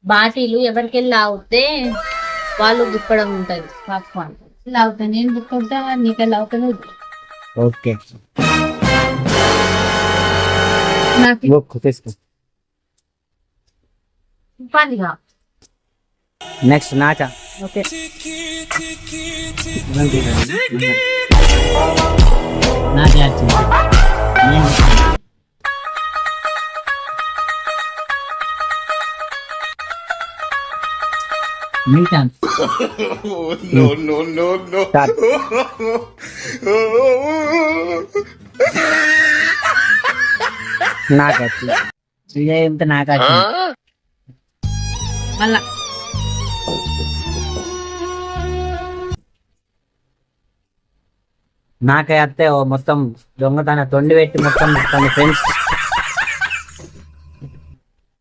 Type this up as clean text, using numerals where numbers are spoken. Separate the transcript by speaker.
Speaker 1: Bottle ఎవరికెళ్ళి లాగితే వాళ్ళు గుప్పడం ఉంటది పాప్కార్న్ లాగుతా నేను గుప్పుకుంటా నీకెళ్ళి లాగుతాను.
Speaker 2: ఓకే
Speaker 1: నాకు
Speaker 2: తీసుకో.
Speaker 1: పనిగా
Speaker 2: నెక్స్ట్ నాక.
Speaker 1: ఓకే
Speaker 2: నాకే వచ్చింది. మీ ఛాన్స్. Start. నాకు వచ్చింది. ఎంత నాకు వచ్చింది.
Speaker 1: మళ్ళా
Speaker 2: నాకే అత్తే మొత్తం దొంగతన తొండి పెట్టి మొత్తం ఫ్రెండ్స్